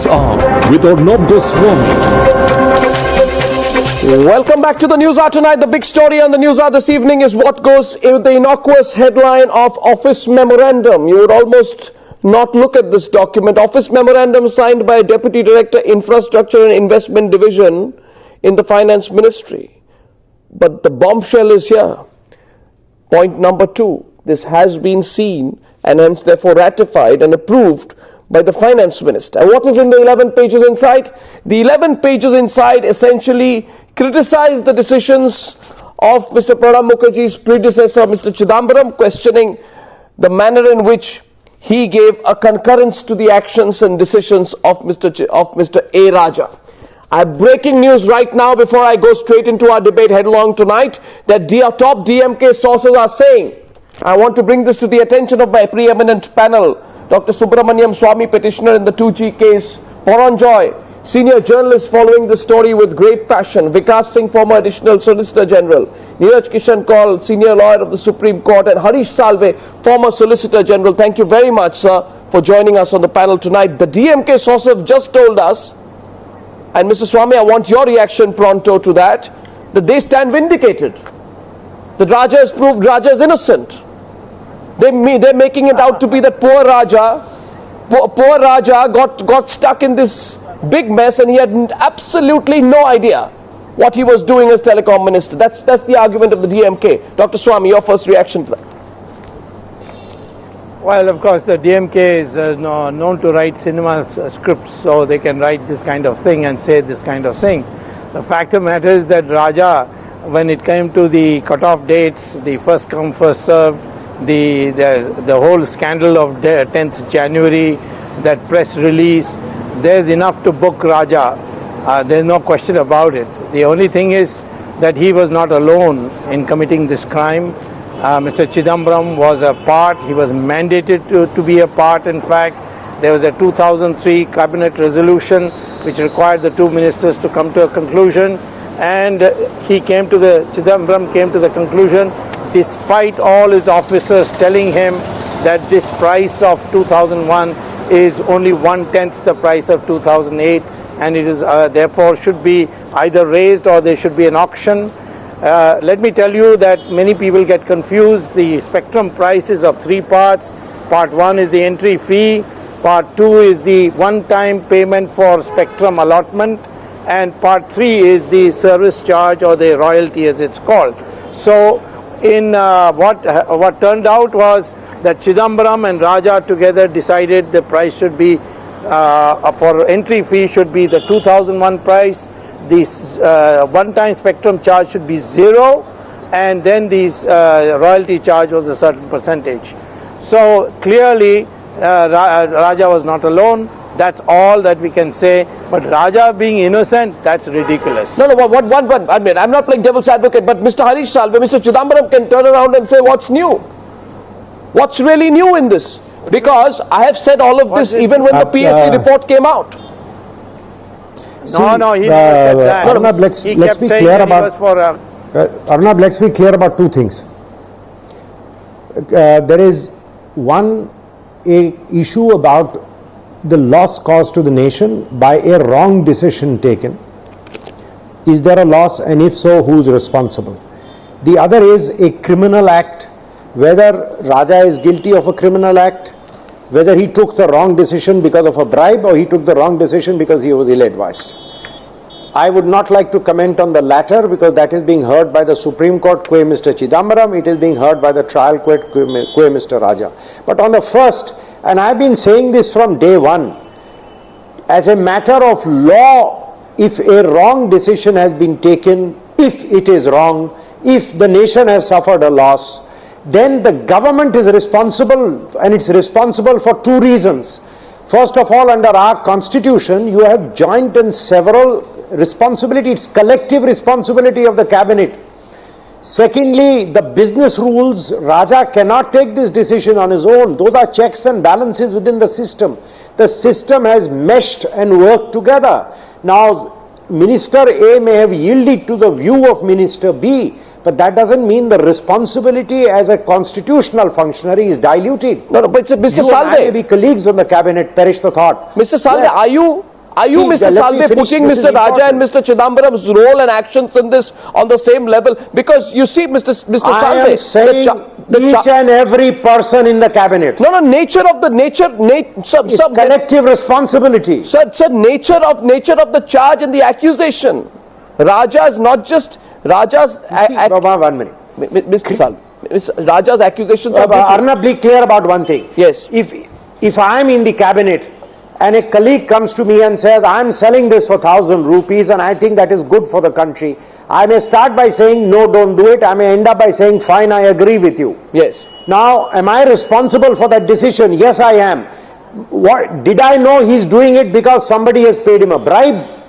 News Hour with Subramanian Swamy. Welcome back to the News Hour tonight. The big story on the News Hour this evening is what goes with the innocuous headline of Office Memorandum. You would almost not look at this document. Office Memorandum signed by Deputy Director, Infrastructure and Investment Division in the Finance Ministry. But the bombshell is here. Point number 2. This has been seen and hence therefore ratified and approved by the Finance Minister. And what is in the 11 pages inside? The 11 pages inside essentially criticize the decisions of Mr. Pranab Mukherjee's predecessor, Mr. Chidambaram, questioning the manner in which he gave a concurrence to the actions and decisions of Mr. A. Raja. I have breaking news right now before I go straight into our debate headlong tonight that top DMK sources are saying, I want to bring this to the attention of my preeminent panel, Dr. Subramanian Swamy, petitioner in the 2G case, Poranjoy, senior journalist following the story with great passion, Vikas Singh, former additional Solicitor General, Neeraj Kishan Kaul, senior lawyer of the Supreme Court, and Harish Salve, former Solicitor General. Thank you very much, sir, for joining us on the panel tonight. The DMK source have just told us, and Mr. Swamy, I want your reaction pronto to that they stand vindicated. That Raja has proved Raja is innocent. They're making it out to be that poor Raja got stuck in this big mess and he had absolutely no idea what he was doing as telecom minister. That's the argument of the DMK. Dr. Swamy, your first reaction to that. Well, of course, the DMK is known to write cinema scripts, so they can write this kind of thing and say this kind of thing. The fact of the matter is that Raja, when it came to the cut-off dates, the first come, first served, the whole scandal of 10th January, that press release, there's enough to book Raja. There's no question about it. The only thing is that he was not alone in committing this crime. Mr. Chidambaram was a part, he was mandated to be a part. In fact, there was a 2003 cabinet resolution which required the two ministers to come to a conclusion, and Chidambaram came to the conclusion, despite all his officers telling him that this price of 2001 is only 1/10 the price of 2008, and it is therefore should be either raised or there should be an auction. Let me tell you that many people get confused. The spectrum price is of 3 parts. Part 1 is the entry fee, part 2 is the one-time payment for spectrum allotment, and part 3 is the service charge or the royalty as it's called. So in what turned out was that Chidambaram and Raja together decided the price should be, for entry fee should be the 2001 price, the one-time spectrum charge should be 0, and then the royalty charge was a certain percentage. So clearly Raja was not alone. That's all that we can say. But Raja being innocent, that's ridiculous. No, I mean, I'm not playing devil's advocate, but Mr. Harish Salve, Mr. Chidambaram can turn around and say, what's new? What's really new in this? Because I have said all of this even when the PSC report came out. No, he never said that. Arnab, let's be clear about Arnab, let's be clear about 2 things. There is one issue about the loss caused to the nation by a wrong decision taken. Is there a loss, and if so, who is responsible? The other is a criminal act, whether Raja is guilty of a criminal act, whether he took the wrong decision because of a bribe or he took the wrong decision because he was ill-advised. I would not like to comment on the latter because that is being heard by the Supreme Court, qua Mr. Chidambaram, it is being heard by the trial court, qua Mr. Raja. But on the first, and I've been saying this from day one, as a matter of law, if a wrong decision has been taken, if it is wrong, if the nation has suffered a loss, then the government is responsible, and it's responsible for 2 reasons. First of all, under our constitution, you have joint and several responsibility. It's collective responsibility of the cabinet. Secondly, the business rules, Raja cannot take this decision on his own. Those are checks and balances within the system. The system has meshed and worked together. Now, Minister A may have yielded to the view of Minister B, but that doesn't mean the responsibility as a constitutional functionary is diluted. No, but Mr. Salve, maybe colleagues on the cabinet, perish the thought. Mr. Salve, yes. Are you, See, Mr. let me Salve, finish. putting This is Mr. Raja and important. Mr. Chidambaram's role and actions in this on the same level? Because you see, Mr. Salve, I am saying each and every person in the cabinet. no, nature of the Collective responsibility. Sir, nature of the charge and the accusation. Raja is not just Raja's. Baba, 1 minute. Mr. Salve, Raja's accusations are different. Arnab, be clear about one thing. Yes. If I am in the cabinet and a colleague comes to me and says, I am selling this for 1,000 rupees and I think that is good for the country, I may start by saying, no, don't do it. I may end up by saying, fine, I agree with you. Yes. Now, am I responsible for that decision? Yes, I am. What, did I know he's doing it because somebody has paid him a bribe?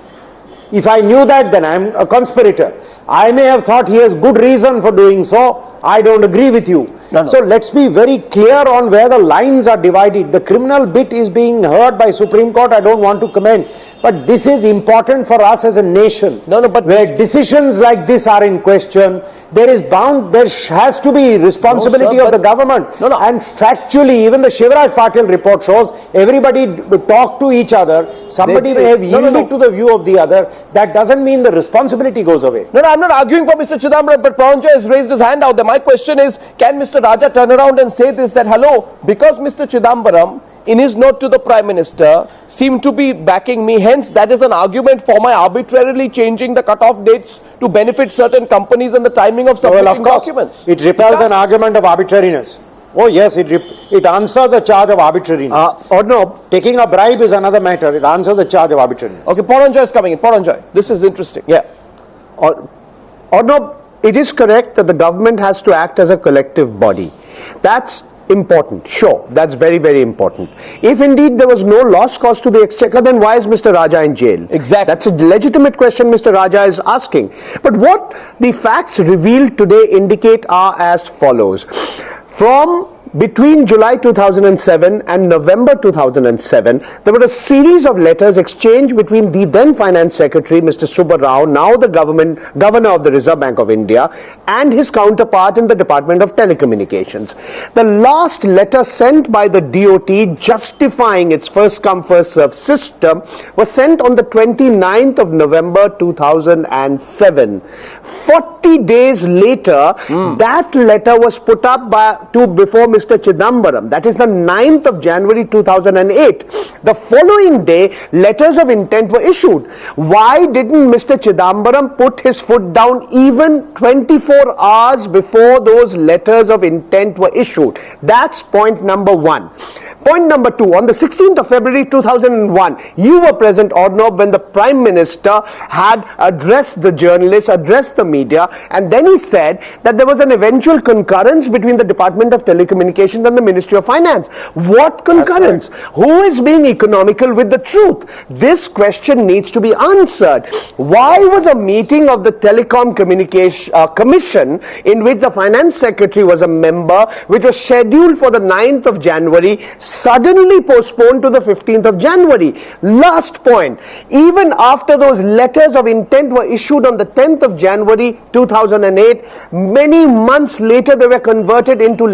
If I knew that, then I am a conspirator. I may have thought he has good reason for doing so. I don't agree with you. No. So let's be very clear on where the lines are divided. The criminal bit is being heard by Supreme Court. I don't want to comment. But this is important for us as a nation. But where decisions like this are in question, there has to be responsibility of the government. And factually, even the Shivraj Patil report shows everybody talk to each other. Somebody may have yielded to the view of the other. That doesn't mean the responsibility goes away. No, I'm not arguing for Mr. Chidambaram, but Pawanjay has raised his hand out there. My question is, can Mr. Raja turn around and say this, that hello, because Mr. Chidambaram, in his note to the Prime Minister, seemed to be backing me, hence that is an argument for my arbitrarily changing the cut-off dates to benefit certain companies and the timing of submitting documents. It repels an argument of arbitrariness. Oh yes, it answers the charge of arbitrariness. Or no, taking a bribe is another matter. It answers the charge of arbitrariness. Okay, Pawanjay is coming in. Pawanjay, this is interesting. Yeah. or no, it is correct that the government has to act as a collective body. That's important, sure, that's very, very important. If indeed there was no loss caused to the exchequer, then why is Mr. Raja in jail? Exactly. That's a legitimate question Mr. Raja is asking. But what the facts revealed today indicate are as follows. From between July 2007 and November 2007, there were a series of letters exchanged between the then Finance Secretary, Mr. Subba Rao, now the Governor of the Reserve Bank of India, and his counterpart in the Department of Telecommunications. The last letter sent by the DOT justifying its first come first served system was sent on the 29th of November 2007. 40 days later, that letter was put up before Mr. Chidambaram. That is the 9th of January 2008. The following day, letters of intent were issued. Why didn't Mr. Chidambaram put his foot down even 24 hours before those letters of intent were issued? That's point number one. Point number two, on the 16th of February 2001, you were present, Arnab, when the Prime Minister had addressed the journalists, addressed the media, and then he said that there was an eventual concurrence between the Department of Telecommunications and the Ministry of Finance. What concurrence? Who is being economical with the truth? This question needs to be answered. Why was a meeting of the Telecom Commission, in which the Finance Secretary was a member, which was scheduled for the 9th of January, suddenly postponed to the 15th of January. Last point, even after those letters of intent were issued on the 10th of January 2008, many months later they were converted into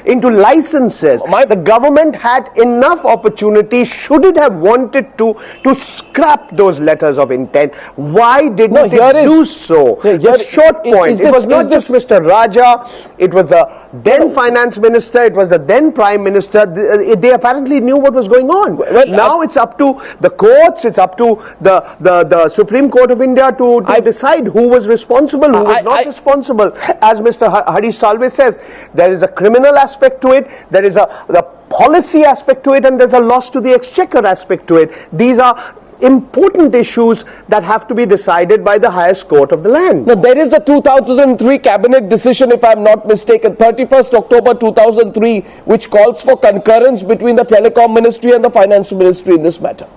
into licenses. The government had enough opportunity, should it have wanted to scrap those letters of intent. Why didn't it do so? The short point, it was not just Mr. Raja, it was the then Finance Minister, it was the then Prime Minister. They apparently knew what was going on. Now it's up to the courts, it's up to the Supreme Court of India to decide who was responsible, who was not responsible. As Mr. Harish Salve says, there is a criminal aspect to it, there is the policy aspect to it, and there's a loss to the exchequer aspect to it. These are important issues that have to be decided by the highest court of the land. Now, there is a 2003 cabinet decision, if I'm not mistaken, 31st October 2003, which calls for concurrence between the Telecom Ministry and the Finance Ministry in this matter.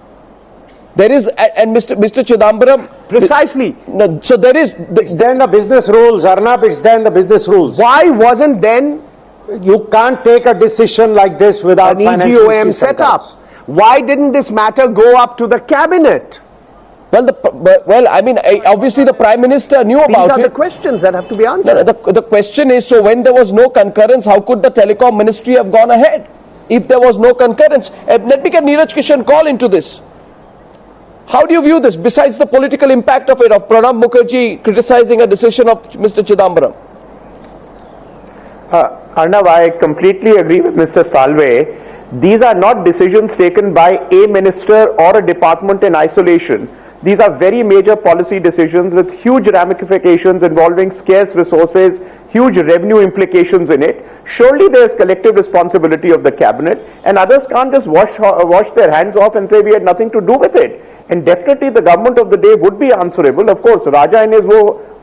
There is, and Mr. Chidambaram... Precisely. No, so there is... It's then the business rules, Arnab, it's then the business rules. Why wasn't then... You can't take a decision like this without an EGOM set up? Why didn't this matter go up to the cabinet? Well, I mean, obviously the Prime Minister knew about it. These are the questions that have to be answered. The question is, so when there was no concurrence, how could the Telecom Ministry have gone ahead? If there was no concurrence, let me get Neeraj Kishan call into this. How do you view this, besides the political impact of it, of Pranab Mukherjee criticizing a decision of Mr. Chidambaram? Arnav, I completely agree with Mr. Salve. These are not decisions taken by a minister or a department in isolation. These are very major policy decisions with huge ramifications involving scarce resources, huge revenue implications in it. Surely there is collective responsibility of the cabinet, and others can't just wash their hands off and say we had nothing to do with it. And definitely the government of the day would be answerable. Of course, Raja in his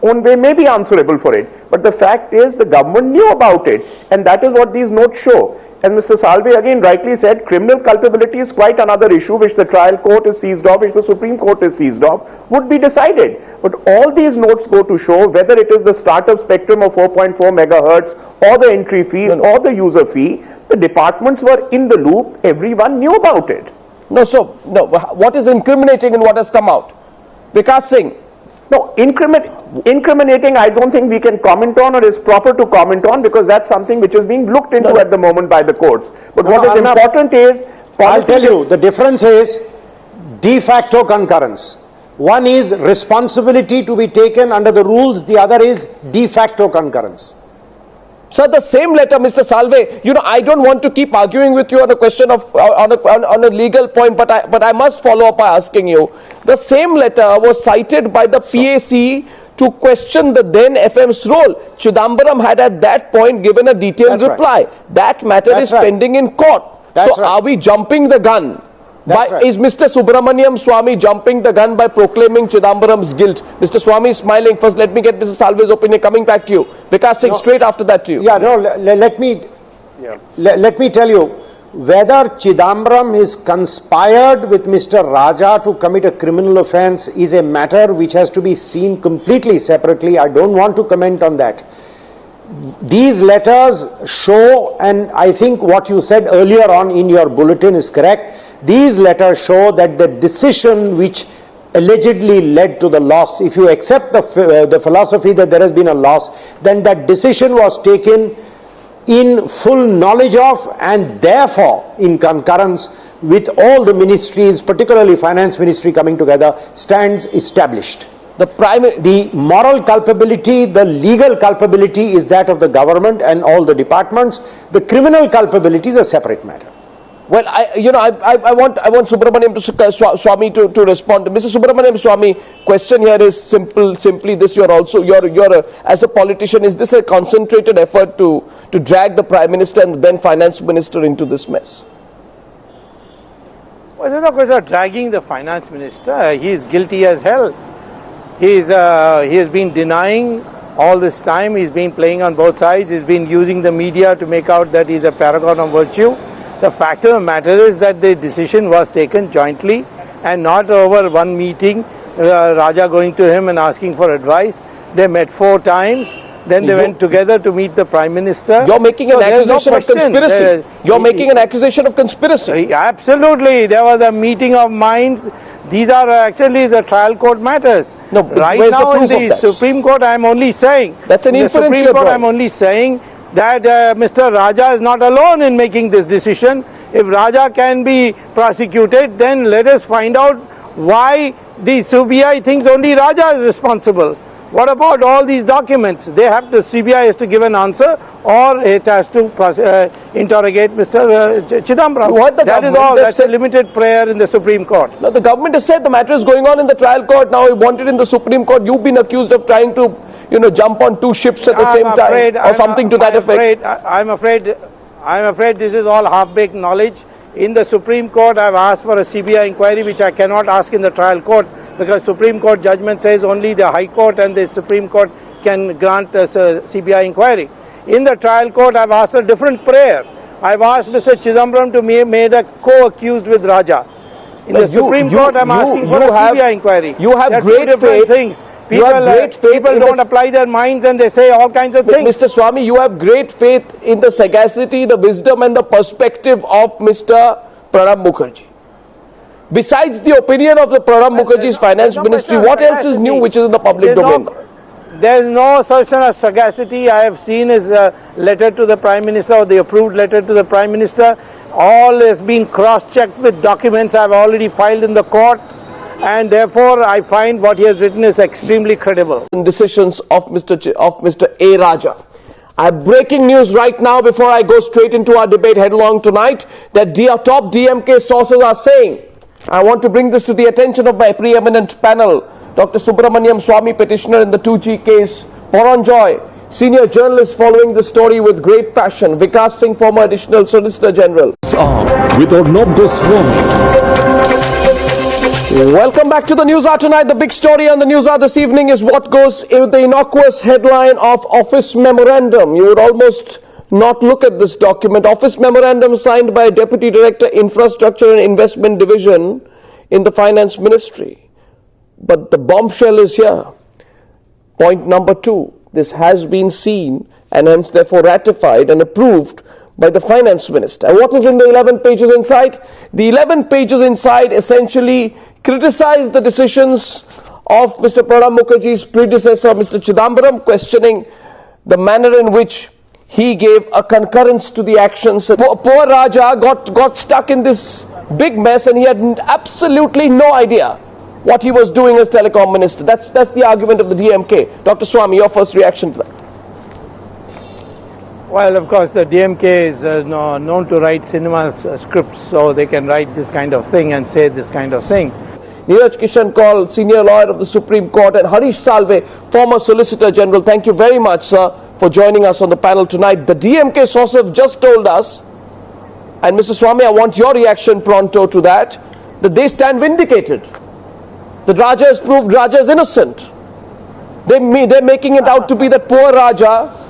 own way may be answerable for it. But the fact is the government knew about it, and that is what these notes show. And Mr. Salve again rightly said, criminal culpability is quite another issue which the trial court is seized of, which the Supreme Court is seized of, would be decided. But all these notes go to show whether it is the startup spectrum of 4.4 megahertz or the entry fee or the user fee, the departments were in the loop, everyone knew about it. No, so, no, what is incriminating in what has come out? Vikas Singh. No, incriminating I don't think we can comment on or is proper to comment on, because that's something which is being looked into at the moment by the courts. But what is important is... I'll tell you, the difference is de facto concurrence. One is responsibility to be taken under the rules, the other is de facto concurrence. Sir, the same letter, Mr. Salve, you know, I don't want to keep arguing with you on a question of, on a legal point, but I must follow up by asking you. The same letter was cited by the PAC to question the then FM's role. Chidambaram had at that point given a detailed reply. Right. That matter is pending in court. So are we jumping the gun? Is Mr. Subramanian Swamy jumping the gun by proclaiming Chidambaram's guilt? Mr. Swamy is smiling. First, let me get Mr. Salve's opinion. Coming back to you. Vikas Singh, straight after that to you. Yeah, no, let me tell you, whether Chidambaram is conspired with Mr. Raja to commit a criminal offence is a matter which has to be seen completely separately. I don't want to comment on that. These letters show, and I think what you said earlier on in your bulletin is correct, these letters show that the decision which allegedly led to the loss, if you accept the philosophy that there has been a loss, then that decision was taken in full knowledge of and therefore in concurrence with all the ministries, particularly finance ministry coming together, stands established. The moral culpability, the legal culpability is that of the government and all the departments. The criminal culpability is a separate matter. Well, I want Subramanian Swamy to respond. Mr. Subramanian Swamy, question here is simply this: as a politician, is this a concentrated effort to drag the Prime Minister and then Finance Minister into this mess? Well, there's no question of dragging the Finance Minister. He is guilty as hell. He has been denying all this time. He's been playing on both sides. He's been using the media to make out that he's a paragon of virtue. The fact of the matter is that the decision was taken jointly and not over one meeting, Raja going to him and asking for advice. They met 4 times, then they went together to meet the Prime Minister. You're making an accusation of conspiracy. You're making an accusation of conspiracy. Absolutely. There was a meeting of minds. These are actually the trial court matters. No, right now in the Supreme Court, I'm only saying... That's an inference. In the Supreme Court, I'm only saying that Mr. Raja is not alone in making this decision. If Raja can be prosecuted, then let us find out why the CBI thinks only Raja is responsible. What about all these documents? CBI has to give an answer, or it has to interrogate Mr. Chidambaram. That is all. That's a limited prayer in the Supreme Court. Now, the government has said the matter is going on in the trial court. Now, you want it in the Supreme Court. You've been accused of trying to, jump on 2 ships at the same time, or something to that effect. I'm afraid this is all half-baked knowledge. In the Supreme Court, I've asked for a CBI inquiry, which I cannot ask in the trial court, because Supreme Court judgment says only the High Court and the Supreme Court can grant a CBI inquiry. In the trial court, I've asked a different prayer. I've asked Mr. Chidambaram to be made a co-accused with Raja. In the Supreme Court, I'm asking for a CBI inquiry. You have great faith. People don't apply their minds and they say all kinds of things. Mr. Swamy, you have great faith in the sagacity, the wisdom and the perspective of Mr. Pranab Mukherjee. Besides the opinion of the Pranab Mukherjee's finance ministry, what else is new which is in the public domain? There is no such sagacity. I have seen his letter to the Prime Minister, or the approved letter to the Prime Minister. All has been cross-checked with documents I have already filed in the court. and therefore I find what he has written is extremely credible. Decisions of Mr. A. Raja. I have breaking news right now before I go straight into our debate headlong tonight that top DMK sources are saying, I want to bring this to the attention of my preeminent panel, Dr. Subramanian Swamy, petitioner in the 2G case, Poranjoy, senior journalist following the story with great passion, Vikas Singh, former additional Solicitor General. With Arnab Goswami. Welcome back to the News Hour tonight. The big story on the News Hour this evening is what goes with the innocuous headline of Office Memorandum. You would almost not look at this document. Office Memorandum signed by Deputy Director, Infrastructure and Investment Division in the Finance Ministry. But the bombshell is here. Point number 2. This has been seen and hence therefore ratified and approved by the Finance Minister. And what is in the 11 pages inside? The 11 pages inside essentially criticize the decisions of Mr. Pranab Mukherjee's predecessor, Mr. Chidambaram, questioning the manner in which he gave a concurrence to the actions. Poor Raja got stuck in this big mess and he had absolutely no idea what he was doing as telecom minister. That's the argument of the DMK. Dr. Swamy, your first reaction to that? Well, of course, the DMK is known to write cinema scripts, so they can write this kind of thing and say this kind of thing. Neeraj Kishan Kaul, senior lawyer of the Supreme Court, and Harish Salve, former Solicitor General. Thank you very much, sir, for joining us on the panel tonight. The DMK sources have just told us, and Mr. Swamy, I want your reaction pronto to that they stand vindicated. That Raja has proved Raja is innocent. They're making it out to be that poor Raja